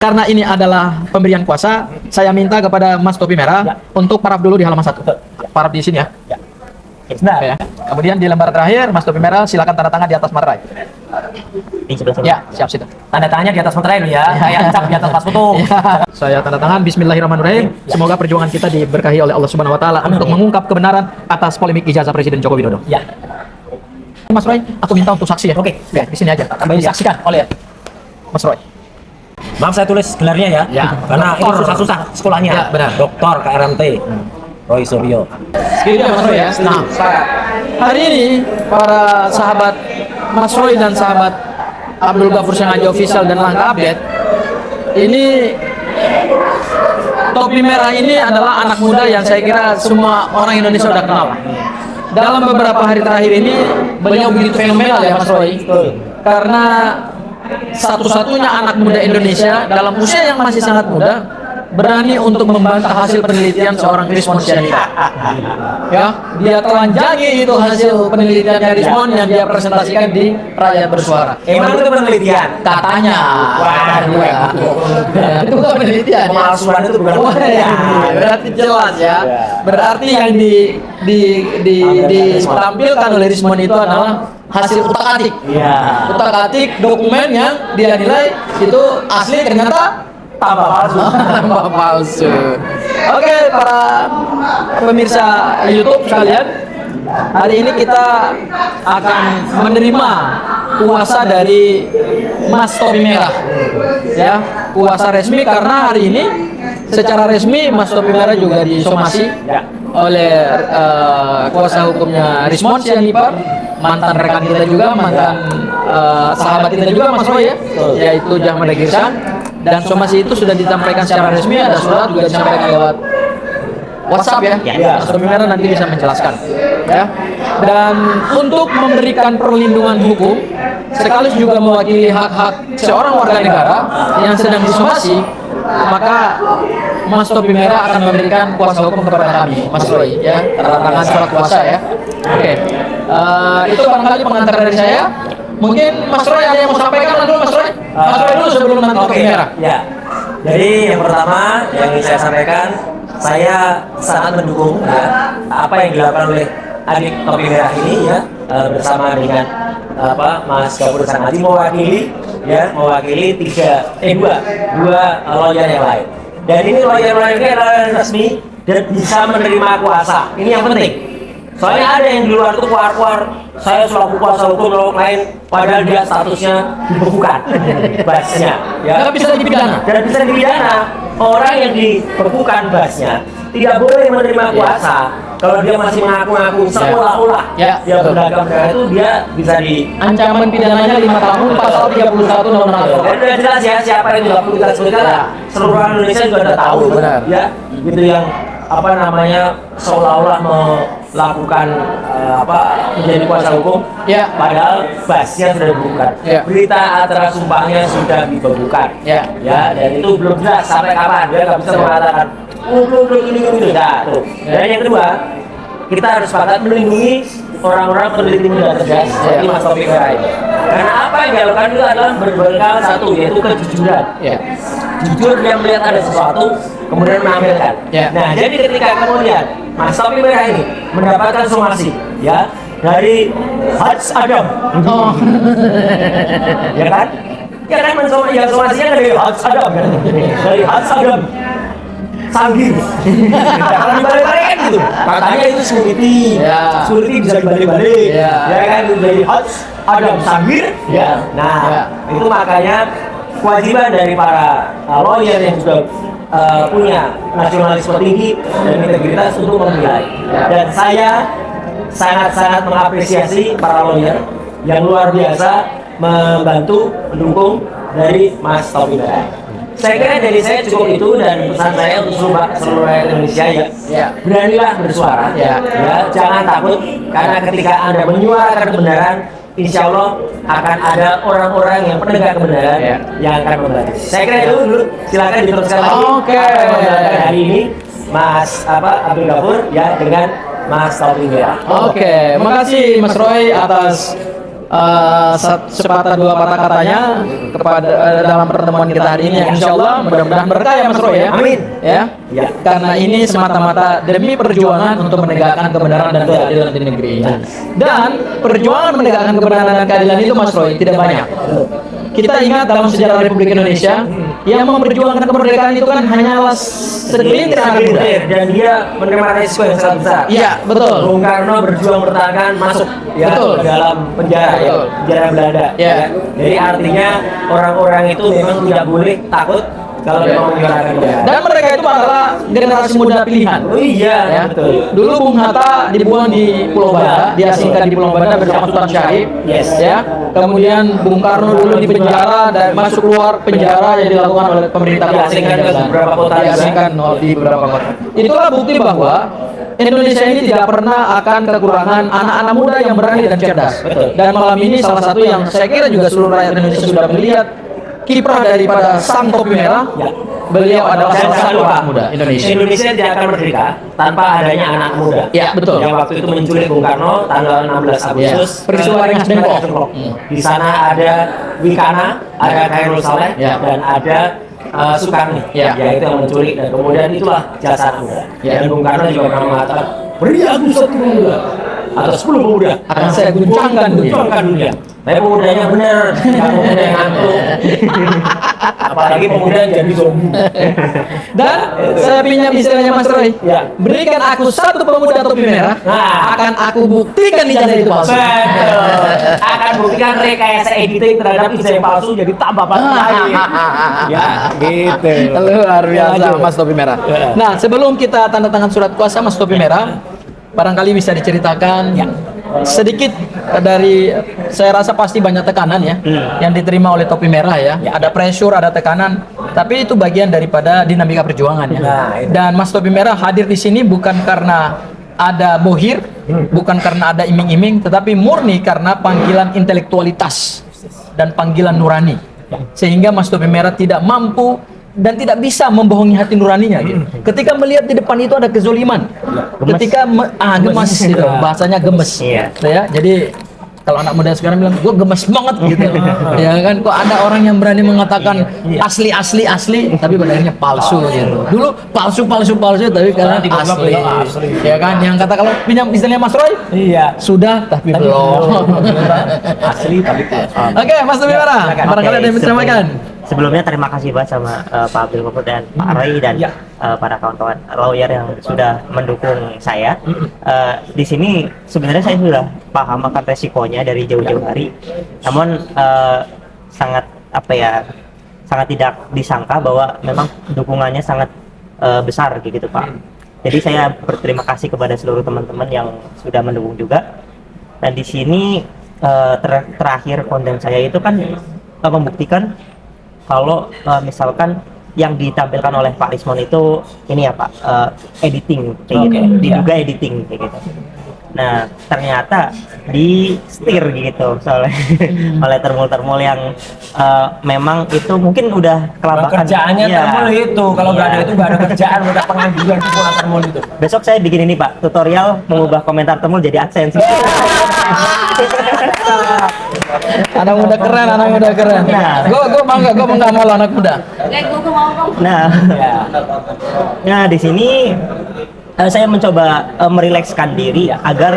Karena ini adalah pemberian kuasa, saya minta kepada Mas Topi Merah untuk paraf dulu di halaman 1. Paraf di sini ya. Nah, Ya. Kemudian di lembar terakhir, Mas Topi Merah silakan tanda tangan di atas materai. di sebelah sana. Ya, siap situ. Tanda tangannya di atas materai dulu ya. Kayak cap di atas pas foto. Ya. Saya tanda tangan Bismillahirrahmanirrahim. Semoga perjuangan kita diberkahi oleh Allah Subhanahu wa taala untuk mengungkap kebenaran atas polemik ijazah Presiden Joko Widodo. Ya. Mas Roy, aku minta untuk saksi ya. Oke. Ya, di sini aja. Akan disaksikan oleh Mas Roy. Maaf saya tulis gelarnya ya. Ya. Karena itu Doktor. susah-susah sekolahnya. Ya, benar. Doktor KRMT. Roy Suryo. Gitu ya Mas Roy ya. Nah, hari ini para sahabat Mas Roy dan sahabat Abdul Ghafur Sengaja Official dan Langkah Update, ini Topi Merah ini adalah anak muda yang saya kira semua orang Indonesia sudah kenal. Dalam beberapa hari terakhir ini beliau begitu fenomenal ya Mas Roy, karena satu-satunya anak muda Indonesia dalam usia yang masih sangat muda berani untuk membantah hasil penelitian seorang Rismond Sianipar. Ya, dia telanjangi itu hasil penelitiannya Rismond yang dia presentasikan di Rakyat Bersuara. Emang itu penelitian? Katanya. Waduh, Ya, itu bukan penelitian. Ya. Pemalsuan itu bukan Wah, penelitian. berarti jelas ya. Berarti yang ditampilkan oleh Rismond itu adalah hasil utak-atik. Iya. Utak-atik dokumen yang dia nilai itu asli ternyata Tambah palsu. tambah palsu. Oke, para pemirsa YouTube sekalian, hari ini kita akan menerima kuasa dari Mas Topi Merah. Ya, kuasa resmi karena hari ini secara resmi Mas Topi Merah juga disomasi Ya. oleh kuasa hukumnya Rismond Sianipar, mantan rekan kita juga, mantan sahabat kita juga Mas Roy ya, yaitu Jahmada Girsan. Dan somasi itu sudah disampaikan secara resmi, ada surat juga disampaikan lewat WhatsApp ya. Ya. Mas Topi Merah nanti bisa menjelaskan ya. Dan untuk memberikan perlindungan hukum sekaligus juga mewakili hak-hak seorang warga negara yang sedang disomasi, maka Mas Topi Merah akan memberikan kuasa hukum kepada kami, Mas Roy ya, tanda tangan surat kuasa ya. Oke. Itu barangkali pengantar dari saya. Mungkin Mas Roy ada yang mau sampaikan dulu Mas Roy? Mas Roy dulu sebelum nanti Topi Merah. Ya. Jadi yang pertama yang ingin saya sampaikan, saya sangat mendukung ya apa yang dilakukan oleh adik Topi Merah ini ya bersama dengan Mas Ghafur Sengaja mewakili dua lawyer yang lain. Dan ini lawyer-lawyer ini adalah resmi dan bisa menerima kuasa. Ini yang penting. Soalnya ada yang di luar itu keluar-keluar, saya selaku kuasa hukum lawan lain, padahal dia statusnya dibekukan basnya, ya. Nggak bisa dipidana. Dan bisa dipidana. Orang yang dibekukan basnya tidak boleh menerima kuasa. Kalau dia masih mengaku-ngaku seolah-olah Ya. dia beragam itu, dia bisa di Ancaman pidananya 5 tahun pasal 31 Undang-Undang dan Agama. udah jelas ya siapa yang tidak perlu kita sebutkan lah. Seluruh orang Indonesia juga udah tahu, Benar. ya. Gitu yang seolah-olah melakukan menjadi kuasa hukum, Ya. padahal basnya sudah dibekukan. Ya. Berita acara sumpahnya sudah dibekukan. Ya. Dan itu belum jelas sampai kapan dia nggak bisa mengatakan belum ini. Nah, tuh. Dan yang kedua, kita harus sepakat melindungi orang-orang peneliti muda cerdas seperti Mas Topi Merah ini. Karena apa yang dilakukan itu adalah berbekal satu, yaitu kejujuran. Ya. Jujur dia melihat ada sesuatu, kemudian menampilkan. Ya. Nah, jadi ketika kemudian Mas Topi Merah ini mendapatkan somasi, ya, dari Haj Adam, Oh. ya kan? Ya kan, somasinya dari Haj Adam, kan? Dari Haj Adam. Sanggir. Kalau dibalik-balik kan gitu. Katanya itu security. Ya. Security bisa dibalik-balik. Ya. Ya kan, dari Haj Adam Sanggir. Ya. Nah, Ya. itu makanya kewajiban dari para lawyer yang sudah punya nasionalisme tinggi dan integritas untuk menilai. Ya. Dan saya sangat-sangat mengapresiasi para lawyer yang luar biasa membantu mendukung dari Mas Topi Merah. Saya kira dari saya cukup itu, dan pesan saya untuk seluruh rakyat Indonesia ya, beranilah bersuara, Ya. Jangan takut, karena ketika Anda menyuarakan kebenaran, insya Allah akan ada orang-orang yang penegak kebenaran yang akan membantu. Saya kira itu dulu, silakan diteruskan lagi. Oke. Apa yang membedakan hari ini Mas Abdul Ghafur ya dengan Mas Topi Merah. Oke, makasih Mas Roy atas sepatah dua patah katanya kepada dalam pertemuan kita hari ini. Insya Allah mudah-mudahan berkah ya Mas Roy ya. Amin. Ya. Karena ini semata-mata demi perjuangan untuk menegakkan kebenaran dan keadilan di negeri ini. Dan perjuangan menegakkan kebenaran dan keadilan itu Mas Roy tidak banyak. Kita ingat dalam sejarah Republik Indonesia yang memperjuangkan kemerdekaan itu kan hanyalah segelintir anak muda. Dan dia menerima resiko yang sangat besar. Iya, betul. Bung Karno berjuang bertahan masuk Betul. ke dalam penjara Betul. penjara Belanda. Ya. Kan? Jadi artinya orang-orang itu memang tidak boleh takut kalau memang menjalankan penjara. Dan mereka itu adalah generasi muda pilihan. Oh iya, Ya. betul. Dulu Bung Hatta dibuang di Pulau Banda, diasingkan di Pulau Banda bersama Sultan Syarif. Yes. Ya. Kemudian Bung Karno dulu di penjara dan masuk keluar penjara yang dilakukan oleh pemerintah Diasingkan ke beberapa kota juga. Diasingkan di beberapa kota. Itulah bukti bahwa Indonesia ini tidak pernah akan kekurangan anak-anak muda yang berani dan cerdas. Betul. Dan malam ini salah satu yang saya kira juga seluruh rakyat Indonesia sudah melihat kiprah daripada sang topi merah. Ya. Beliau adalah Dan salah jangan satu lupa, anak muda Indonesia. Indonesia tidak akan merdeka tanpa adanya anak muda. Ya, betul. Yang waktu itu menculik Bung Karno tanggal 16 Agustus. Peristiwa Rengas Dengklok. Di sana ada Wikana, ada Khairul Saleh, Ya. dan ada Soekarni, Ya. yaitu yang menculik. Dan kemudian itulah jasa anak muda. Ya. Dan Bung Karno juga pernah mengatakan, beri aku 1 pemuda atau 10 pemuda Akan saya guncangkan dunia. Guncangkan dunia. Tapi pemudanya benar, bukan pemuda yang ngantuk. Apalagi pemuda yang jadi zombie. Dan saya pinjam istilahnya Mas Roy. Ya. Berikan aku 1 pemuda topi merah, Nah. akan aku buktikan ijazah itu palsu. Betul. Akan buktikan rekayasa editing terhadap ijazah yang palsu jadi tambah palsu lagi. Ya, gitu. Luar biasa Lanjut. Mas Topi Merah. Ya. Nah, sebelum kita tanda tangan surat kuasa Mas Topi Merah, barangkali bisa diceritakan sedikit dari, saya rasa pasti banyak tekanan ya yang diterima oleh Topi Merah ya. Ada pressure, ada tekanan, tapi itu bagian daripada dinamika perjuangan ya. Nah, itu. Dan Mas Topi Merah hadir di sini bukan karena ada bohir, bukan karena ada iming-iming, tetapi murni karena panggilan intelektualitas dan panggilan nurani. Sehingga Mas Topi Merah tidak mampu dan tidak bisa membohongi hati nuraninya gitu. Ketika melihat di depan itu ada kezoliman, ketika gemes gitu, bahasanya gemes. Iya. Ya, jadi kalau anak muda sekarang bilang gue gemes banget gitu. Ya kan, kok ada orang yang berani mengatakan asli tapi badannya palsu gitu. Dulu palsu tapi sekarang asli. Ya kan, yang kata kalau pinjam istilahnya Mas Roy, Iya. sudah tapi belum. Asli tapi palsu. Oke, Mas Topi Merah, barangkali ada yang bisa sampaikan. Sebelumnya terima kasih banget sama Pak Abdul Ghafur dan Pak Roy dan Ya. para kawan-kawan lawyer yang sudah mendukung saya. Di sini sebenarnya saya sudah paham akan resikonya dari jauh-jauh hari. Namun sangat sangat tidak disangka bahwa memang dukungannya sangat besar gitu Pak. Jadi saya berterima kasih kepada seluruh teman-teman yang sudah mendukung juga. Dan di sini terakhir konten saya itu kan membuktikan kalau misalkan yang ditampilkan oleh Pak Rismon itu ini ya Pak, editing kayak gitu, diduga editing kayak gitu. Nah ternyata di setir gitu soalnya oleh termul yang memang itu mungkin udah kelabakan. Kerjaannya Iya. termul itu, kalau nggak ada itu nggak ada kerjaan, udah pengangguran semua termul itu. Besok saya bikin ini Pak, tutorial mengubah komentar termul jadi AdSense. Anak muda keren. Nah. Gue bangga malu anak muda. Nah di sini saya mencoba merilekskan diri agar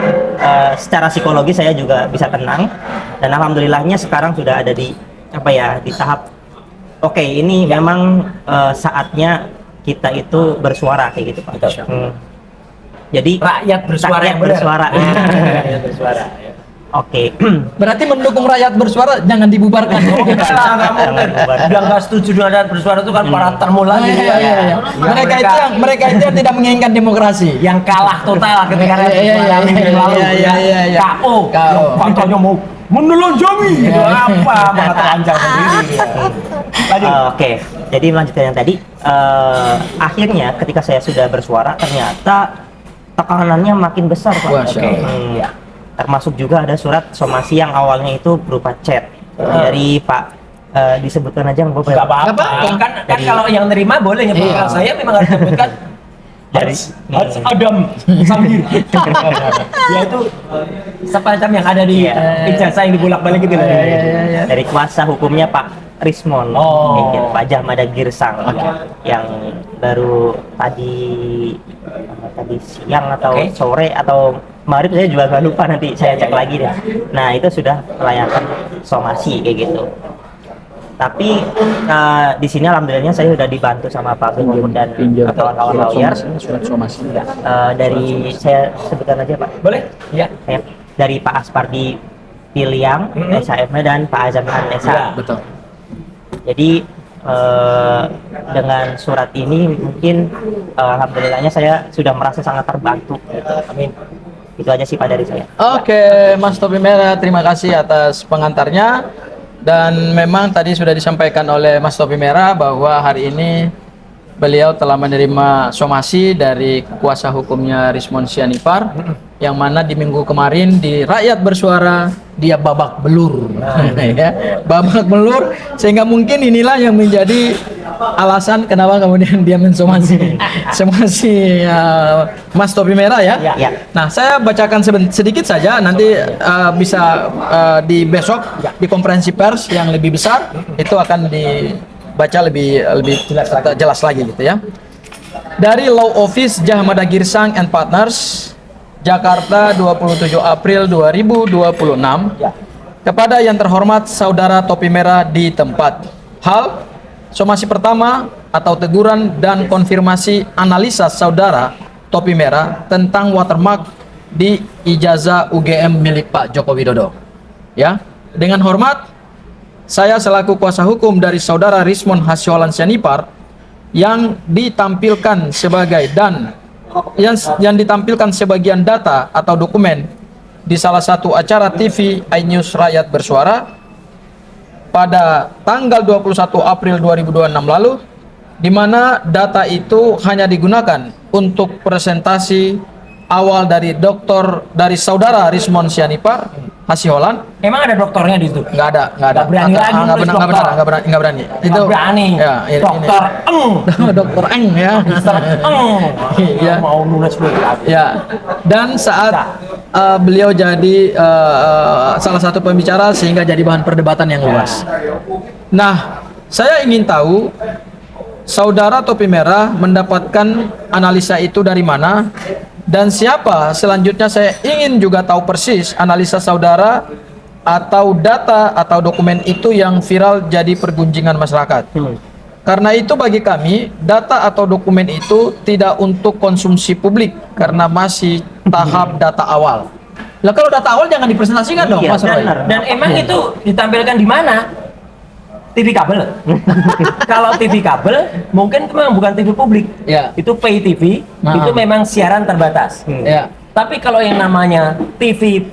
secara psikologi saya juga bisa tenang, dan alhamdulillahnya sekarang sudah ada di di tahap oke, ini memang saatnya kita itu bersuara kayak gitu Pak. Jadi Rakyat bersuara yang benar. bersuara. Rakyat bersuara. Oke. Berarti mendukung rakyat bersuara jangan dibubarkan. Nggak mungkin. Udah nggak setuju dengan rakyat bersuara itu kan para termul lagi. Iya. Mereka itu yang tidak menginginkan demokrasi. Yang kalah total ketika rakyat bersuara minggu lalu. Iya. KO. KO. Katanya mau menelanjangi gitu. Apa malah telanjang sendiri. Lanjut. Oke, jadi melanjutkan yang tadi, akhirnya ketika saya sudah bersuara ternyata tekanannya makin besar Pak. Masya Allah. Ya. Termasuk juga ada surat somasi yang awalnya itu berupa chat dari Pak, disebutkan aja nggak apa-apa ya, Nggak Pak? apa-apa. Kan kalau yang nerima boleh ya. Iya. Kalau saya memang harus menyebutkan dari Hans Adam Samir. Ya itu semacam yang ada di ijazah yang dibolak-balik gitu loh. dari kuasa hukumnya Pak Rismon, gitu, Pak Jahmada Girsang, yang baru tadi siang atau sore atau maghrib, saya juga nggak lupa, nanti saya cek lagi deh. Nah itu sudah melayakan somasi kayak gitu. Tapi di sini alhamdulillahnya saya sudah dibantu sama Pak Gun dan kawan-kawan lawyer. Surat somasi. Dari saya sebutkan aja Pak. Boleh? Iya. Ya, dari Pak Aspardi Piliang, SHM dan Pak Azamhan Nesa. Betul. Jadi dengan surat ini mungkin alhamdulillahnya saya sudah merasa sangat terbantu. Amin. Itu aja sih Pak dari saya. Oke, Mas Topi Merah, terima kasih atas pengantarnya. Dan memang tadi sudah disampaikan oleh Mas Topi Merah bahwa hari ini beliau telah menerima somasi dari kuasa hukumnya Rismon Sianipar, yang mana di minggu kemarin di Rakyat Bersuara dia babak belur, ya, babak belur, sehingga mungkin inilah yang menjadi alasan kenapa kemudian dia mensomasi Mas Topi Merah ya. Ya. Nah, saya bacakan sedikit saja, nanti bisa di besok di konferensi pers yang lebih besar itu akan dibaca lebih jelas lagi gitu ya. Dari Law Office Jahmada Girsang and Partners, Jakarta, 27 April 2026. Kepada yang terhormat Saudara Topi Merah di tempat. Hal somasi pertama atau teguran dan konfirmasi analisa Saudara Topi Merah tentang watermark di ijazah UGM milik Pak Joko Widodo. Ya, dengan hormat, saya selaku kuasa hukum dari Saudara Rismon Hasyolan Sianipar yang ditampilkan sebagai yang ditampilkan sebagian data atau dokumen di salah satu acara TV iNews Rakyat Bersuara pada tanggal 21 April 2026 lalu, di mana data itu hanya digunakan untuk presentasi awal dari Saudara Rismon Sianipar Hasyolan. Emang ada dokternya di situ? Nggak ada. Nggak berani lagi nulis dokter. Nggak berani. Itu berani. Ya, Dokter Dokter Eng ya. Ya. Mau nulis lagi. Ya. Dan saat beliau jadi salah satu pembicara sehingga jadi bahan perdebatan yang luas. Nah, saya ingin tahu Saudara Topi Merah mendapatkan analisa itu dari mana? Dan siapa selanjutnya? Saya ingin juga tahu persis analisa saudara atau data atau dokumen itu yang viral jadi pergunjingan masyarakat. Karena itu bagi kami, data atau dokumen itu tidak untuk konsumsi publik karena masih tahap data awal. Lah kalau data awal jangan dipresentasikan dong, Mas Roy. Dan emang itu ditampilkan di mana? TV kabel. Kalau TV kabel mungkin itu memang bukan TV publik. Ya. Itu pay TV, itu memang siaran terbatas. Ya. Tapi kalau yang namanya TV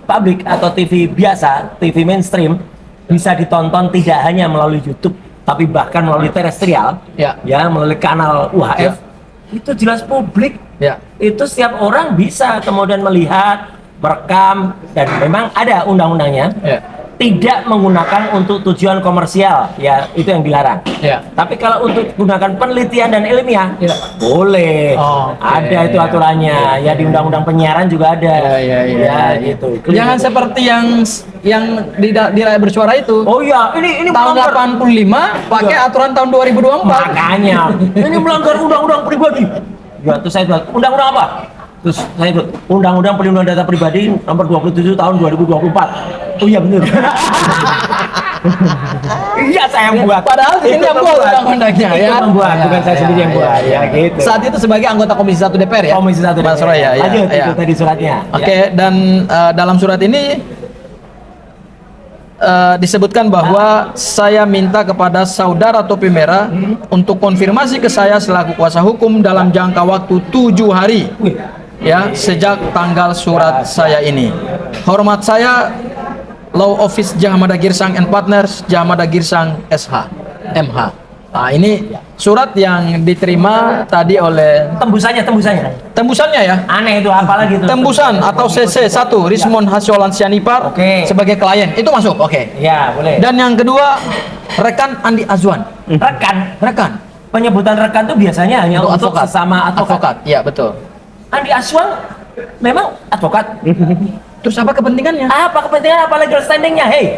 publik atau TV biasa, TV mainstream, bisa ditonton tidak hanya melalui YouTube, tapi bahkan melalui terestrial, ya melalui kanal UHF, itu jelas publik. Ya. Itu setiap orang bisa kemudian melihat, merekam, dan memang ada undang-undangnya. Ya. Tidak menggunakan untuk tujuan komersial, ya itu yang dilarang. Ya. Tapi kalau untuk gunakan penelitian dan ilmiah, boleh. Ada itu aturannya. Ya di undang-undang penyiaran juga ada. Ya, gitu. Jangan seperti yang di Rakyat Bersuara itu. Oh iya, ini tahun 85 pakai aturan tahun 2024. Makanya ini melanggar undang-undang pribadi. Ya, terus saya bilang, undang-undang apa? Terus saya bilang, Undang-Undang Perlindungan Data Pribadi nomor 27 tahun 2024. Oh iya benar. Iya saya yang buat. Padahal ini yang buat undang-undangnya ya. Itu membuat, bukan saya sendiri yang buat. Ya gitu. Saat itu sebagai anggota Komisi 1 DPR ya. Komisi 1 Mas Roy ya. Lanjut itu tadi suratnya. Oke, dan dalam surat ini disebutkan bahwa saya minta kepada Saudara Topi Merah untuk konfirmasi ke saya selaku kuasa hukum dalam jangka waktu 7 hari. Ya, sejak tanggal surat saya ini. Hormat saya, Law Office Jahmada Girsang and Partners, Jahmada Girsang SH, MH. Nah, ini surat yang diterima tadi oleh tembusannya ya. Aneh itu apalagi itu. Tembusan atau CC1 Rismon Hasyolan Sianipar sebagai klien. Itu masuk. Oke. Ya, boleh. Dan yang kedua, rekan Andi Azwan. Rekan. penyebutan rekan tuh biasanya hanya untuk sesama advokat. Iya, betul. Andi Aswang memang advokat. Terus apa kepentingannya? Apa kepentingan, apa legal standingnya? Hei.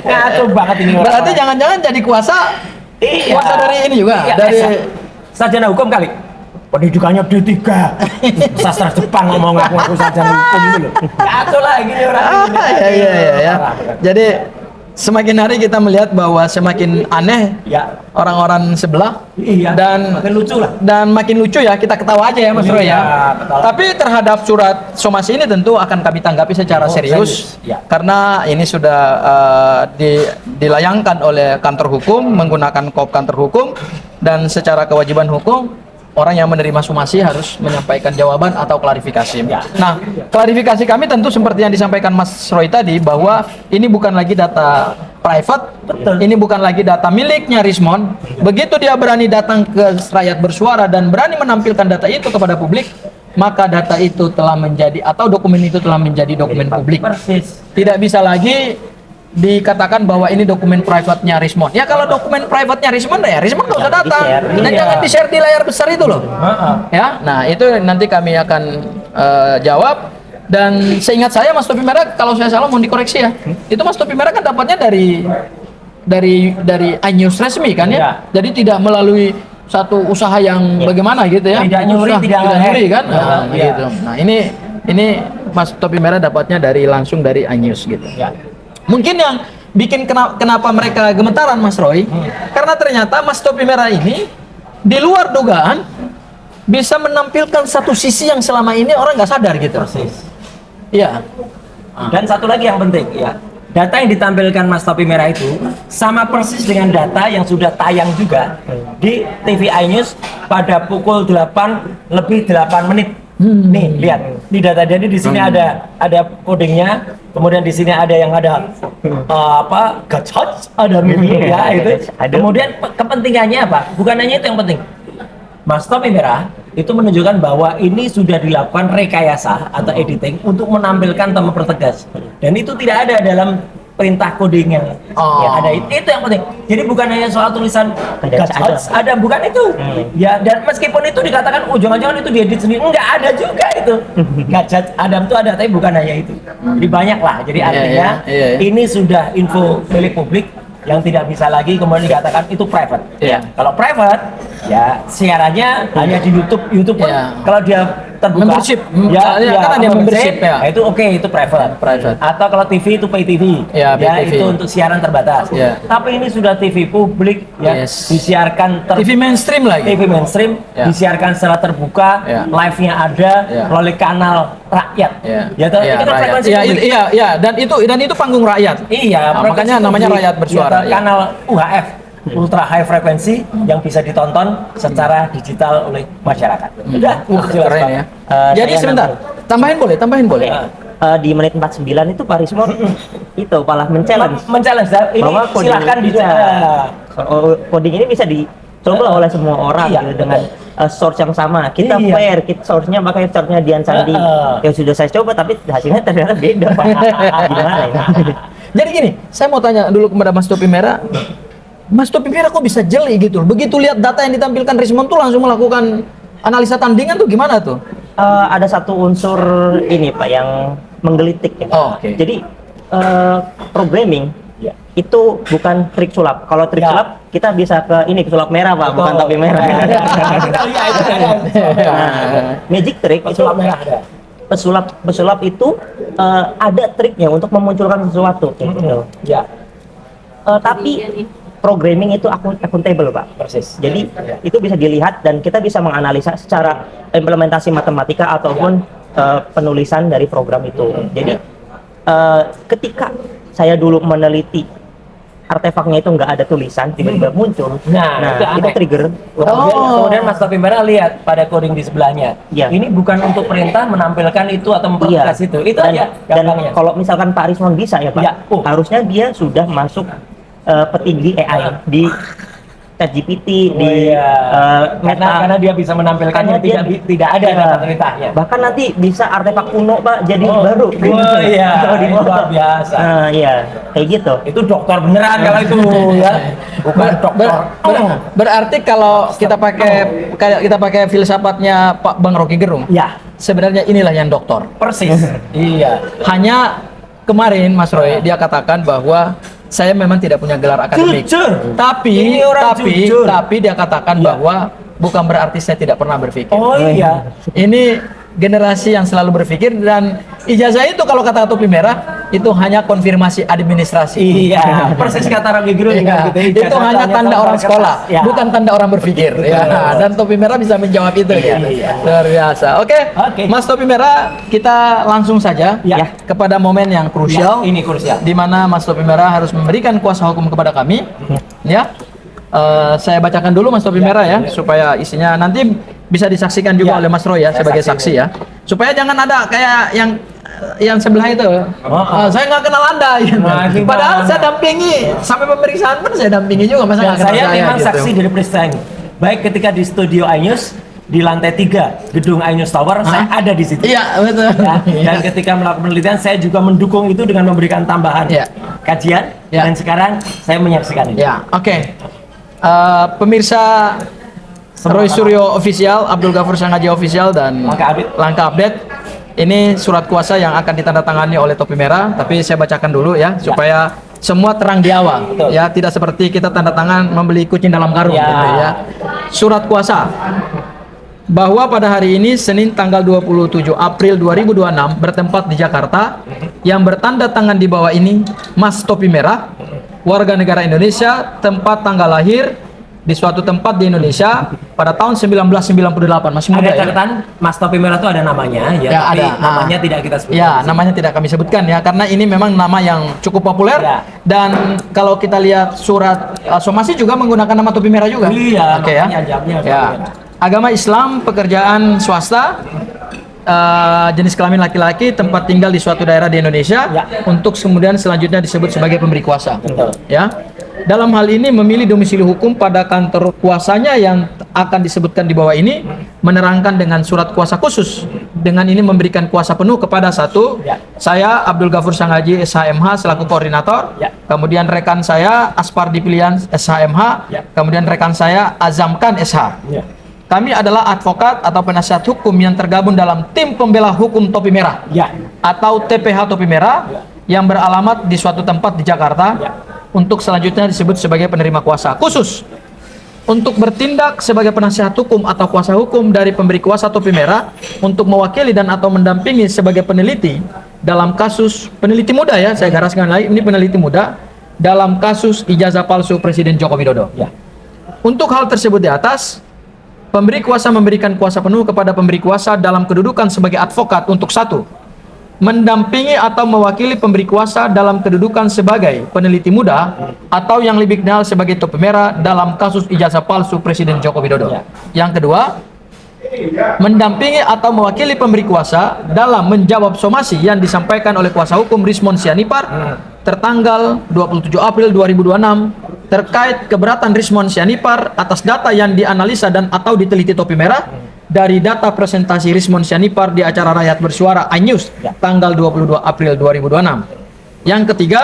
Ngaco banget ini orang. Berarti jangan-jangan jadi kuasa dari ini juga, Iya, dari sarjana hukum kali. Pendidikannya D3. Sastra Jepang ngomong aku sarjana hukum dulu. Ngaco lah gini orang ini. Iya. Jadi semakin hari kita melihat bahwa semakin aneh Ya. orang-orang sebelah, Iya. dan makin lucu lah. dan makin lucu ya, kita ketawa aja ya Mas Roy ya. Betul. Tapi terhadap surat somasi ini tentu akan kami tanggapi secara serius, serius. Ya. karena ini sudah dilayangkan oleh kantor hukum menggunakan kop kantor hukum, dan secara kewajiban hukum orang yang menerima somasi harus menyampaikan jawaban atau klarifikasi. Ya. Nah, klarifikasi kami tentu seperti yang disampaikan Mas Roy tadi, bahwa ini bukan lagi data private, Betul. ini bukan lagi data miliknya Rismond. Begitu dia berani datang ke rakyat bersuara dan berani menampilkan data itu kepada publik, maka data itu telah menjadi, atau dokumen itu telah menjadi dokumen publik. Persis. Tidak bisa lagi dikatakan bahwa ini dokumen private-nya Rismond. Ya kalau dokumen private-nya Rismond, ya Rismond nggak usah datang. Dan Iya. jangan di-share di layar besar itu loh. Ya, nah itu nanti kami akan jawab. Dan seingat saya Mas Topi Merah, kalau saya salah mohon dikoreksi ya. Itu Mas Topi Merah kan dapatnya dari iNews resmi kan ya. Iya. Jadi tidak melalui satu usaha yang bagaimana gitu ya. Tidak nyuri, tidak nyuri kan. Nah, Iya. gitu. Nah, ini Mas Topi Merah dapatnya langsung dari iNews gitu. Ya. Mungkin yang bikin kenapa mereka gemetaran Mas Roy, karena ternyata Mas Topi Merah ini di luar dugaan bisa menampilkan satu sisi yang selama ini orang nggak sadar gitu. Persis. Iya. Dan satu lagi yang penting ya, data yang ditampilkan Mas Topi Merah itu sama persis dengan data yang sudah tayang juga di TV iNews pada pukul 8:08. Nih lihat, di data jadi di sini ada codingnya, kemudian di sini ada yang ada gacot, ada mini ya itu. Kemudian kepentingannya apa? Bukan hanya itu yang penting. Mas Topi Merah itu menunjukkan bahwa ini sudah dilakukan rekayasa atau editing untuk menampilkan tema pertegas, dan itu tidak ada dalam perintah coding yang ada. Itu yang penting. Jadi bukan hanya soal tulisan ada bukan itu. Ya, dan meskipun itu dikatakan jangan-jangan itu diedit sendiri, enggak ada juga itu. Gadget Adam itu ada, tapi bukan hanya itu. Jadi banyak lah. Jadi artinya ini sudah info milik publik yang tidak bisa lagi kemudian dikatakan itu private. Iya. Kalau private, ya siarannya hanya di YouTube pun kalau dia terbuka, membership, kan ada membership ya. Itu oke, itu private. Atau kalau TV itu pay TV, ya itu untuk siaran terbatas. Tapi ini sudah TV publik, ya disiarkan TV mainstream lagi. TV mainstream disiarkan secara terbuka, live-nya ada melalui kanal rakyat. Itu kan frekuensi publik. Dan itu panggung rakyat. Iya, makanya namanya rakyat bersuara. Kanal UHF. Ultra high frekuensi yang bisa ditonton secara digital oleh masyarakat. Udah, keren ya. Jadi sebentar, tambahin boleh. Di menit 49 itu Pak Rismond itu malah men-challenge ini silakan dicoba. Coding ini bisa dicoba oleh semua orang gitu, dengan source yang sama. Kita fair, source-nya pakai source-nya Dian Sandi. Yang sudah saya coba tapi hasilnya ternyata beda, Pak. Gimana ya? Jadi gini, saya mau tanya dulu kepada Mas Topi Merah. Mas Topi Merah kok bisa jeli gitu? Begitu lihat data yang ditampilkan Rismond tuh langsung melakukan analisa tandingan tuh gimana tuh? Ada satu unsur ini Pak yang menggelitik ya. Jadi programming itu bukan trik sulap. Kalau trik sulap kita bisa ke sulap merah Pak, bukan topi merah. Magic trick itu pesulap itu ada triknya untuk memunculkan sesuatu gitu. Tapi programming itu akuntabel Pak. Persis. Jadi itu bisa dilihat dan kita bisa menganalisa secara implementasi matematika ataupun penulisan dari program itu. Jadi ketika saya dulu meneliti artefaknya itu nggak ada tulisan, tiba-tiba muncul. Itu trigger. Kemudian Mas Topi Merah lihat pada coding di sebelahnya. Ini bukan untuk perintah menampilkan itu atau mempertegas itu. Itu aja. Dan kalau misalkan Pak Rismond bisa ya Pak, harusnya dia sudah masuk petinggi AI di ChatGPT, Oh di iya. Meta. Karena dia bisa menampilkannya Karena dia tidak ada iya. kata perintahnya. Bahkan nanti bisa artefak kuno Pak jadi baru. Oh iya, Kalau di luar biasa. Nah, iya, kayak gitu. Itu dokter beneran kalau itu ya. Bukan dokter. Berarti kalau kita pakai filsafatnya Pak Bang Rocky Gerung, Ya, sebenarnya inilah yang doktor. persis. Iya. Hanya kemarin Mas Roy dia katakan bahwa saya memang tidak punya gelar akademik. Jujur. Tapi Ini orang jujur. dia katakan Iya. bahwa bukan berarti saya tidak pernah berpikir. Oh iya. Ini generasi yang selalu berpikir, dan ijazah itu kalau kata topi merah itu hanya konfirmasi administrasi. Iya, persis kata Rocky Gerung Iya, juga gitu. itu Ijazah hanya tanda tanda orang kertas. sekolah, Ya. bukan tanda orang berpikir. Ya, dan topi merah bisa menjawab itu ya. Iya. Luar biasa. Oke, Oke. Mas topi merah, kita langsung saja Ya. kepada momen yang krusial. Ya, ini krusial. Di mana Mas topi merah harus memberikan kuasa hukum kepada kami. Ya. Saya bacakan dulu Mas topi merah ya, supaya isinya nanti bisa disaksikan juga Ya. oleh Mas Roy ya Saya sebagai saksi. saksi ya. Supaya jangan ada kayak yang sebelah itu. Saya nggak kenal Anda gitu. Nah, gimana? Padahal saya dampingi sampai pemeriksaan pun saya dampingi juga, masa Dan nggak kenal saya memang gitu. saksi dari peristiwa ini. Baik ketika di studio iNews di lantai 3 gedung iNews Tower, saya ada di situ. Iya, betul. Ya, dan ketika melakukan penelitian saya juga mendukung itu dengan memberikan tambahan Iya. kajian, Iya. dan sekarang saya menyaksikan itu. Ya, oke. Pemirsa Roy Suryo Official, Abdul Ghafur Sangaji Official, dan Langkah Update. Ini surat kuasa yang akan ditandatangani oleh topi merah, tapi saya bacakan dulu ya, supaya semua terang di awal. Betul. Ya, tidak seperti kita tanda tangan membeli kucing dalam karung Ya. gitu ya. Surat kuasa bahwa pada hari ini Senin tanggal 27 April 2026 bertempat di Jakarta, yang bertanda tangan di bawah ini Mas Topi Merah, warga negara Indonesia, tempat tanggal lahir di suatu tempat di Indonesia pada tahun 1998. Masih muda Ada ya. catatan Mas Topi Merah itu ada namanya ya, Ya, tapi ada. namanya tidak kita sebutkan. Ya, namanya tidak kami sebutkan ya, karena ini memang nama yang cukup populer. Ya. Dan kalau kita lihat surat somasi juga menggunakan nama Topi Merah juga. Iya, Oke ya. makanya jamnya Ya. Topi Merah. Agama Islam, pekerjaan swasta, jenis kelamin laki-laki, tempat tinggal di suatu daerah di Indonesia, Ya. untuk kemudian selanjutnya disebut sebagai pemberi kuasa. Betul. Ya. Dalam hal ini memilih domisili hukum pada kantor kuasanya yang akan disebutkan di bawah ini, menerangkan dengan surat kuasa khusus. Dengan ini memberikan kuasa penuh kepada satu, Ya. saya Abdul Ghafur Sangaji SHMH selaku koordinator, Ya. kemudian rekan saya Aspardi Pilihan SHMH, Ya. kemudian rekan saya Azamkan SH. Ya. Kami adalah advokat atau penasihat hukum yang tergabung dalam tim pembela hukum Topi Merah Ya. atau TPH Topi Merah yang beralamat di suatu tempat di Jakarta, Ya. untuk selanjutnya disebut sebagai penerima kuasa khusus untuk bertindak sebagai penasihat hukum atau kuasa hukum dari pemberi kuasa Topi Merah untuk mewakili dan atau mendampingi sebagai peneliti dalam kasus peneliti muda ya, saya gariskan lagi, ini peneliti muda dalam kasus ijazah palsu Presiden Joko Widodo. Ya. Untuk hal tersebut di atas, pemberi kuasa memberikan kuasa penuh kepada pemberi kuasa dalam kedudukan sebagai advokat untuk satu, mendampingi atau mewakili pemberi kuasa dalam kedudukan sebagai peneliti muda atau yang lebih dikenal sebagai Topi Merah dalam kasus ijazah palsu Presiden Joko Widodo. Ya. Yang kedua, mendampingi atau mewakili pemberi kuasa dalam menjawab somasi yang disampaikan oleh kuasa hukum Rismond Sianipar tertanggal 27 April 2026 terkait keberatan Rismond Sianipar atas data yang dianalisa dan atau diteliti Topi Merah dari data presentasi Rismond Sianipar di acara Rakyat Bersuara iNews tanggal 22 April 2026. Yang ketiga,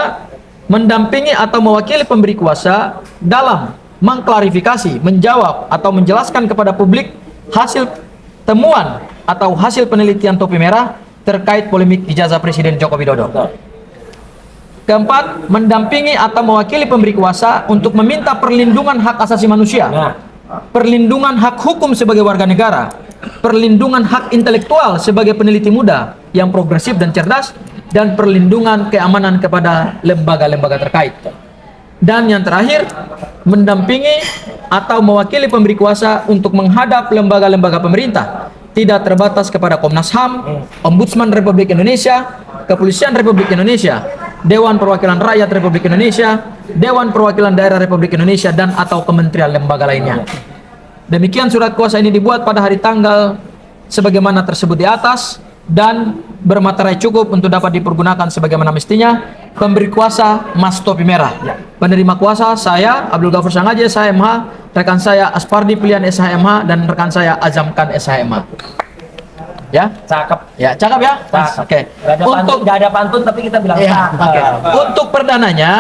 mendampingi atau mewakili pemberi kuasa dalam mengklarifikasi, menjawab atau menjelaskan kepada publik hasil temuan atau hasil penelitian Topi Merah terkait polemik ijazah Presiden Joko Widodo. Keempat, mendampingi atau mewakili pemberi kuasa untuk meminta perlindungan hak asasi manusia, perlindungan hak hukum sebagai warga negara, perlindungan hak intelektual sebagai peneliti muda yang progresif dan cerdas, dan perlindungan keamanan kepada lembaga-lembaga terkait. Dan yang terakhir, mendampingi atau mewakili pemberi kuasa untuk menghadap lembaga-lembaga pemerintah, tidak terbatas kepada Komnas HAM, Ombudsman Republik Indonesia, Kepolisian Republik Indonesia, Dewan Perwakilan Rakyat Republik Indonesia, Dewan Perwakilan Daerah Republik Indonesia, dan atau kementerian lembaga lainnya. Demikian surat kuasa ini dibuat pada hari tanggal sebagaimana tersebut di atas dan bermaterai cukup untuk dapat dipergunakan sebagaimana mestinya. Pemberi kuasa Mas Topi Merah. Penerima kuasa saya Abdul Ghafur Sangaji SHMH rekan saya Aspardi pilihan SHMH dan rekan saya Azamkan SHMH. Ya, Cakep. ya cakep ya. Cakep. Oke. Gak ada pantun, Untuk gak ada pantun tapi kita bilang ya, cakep. oke. Untuk perdananya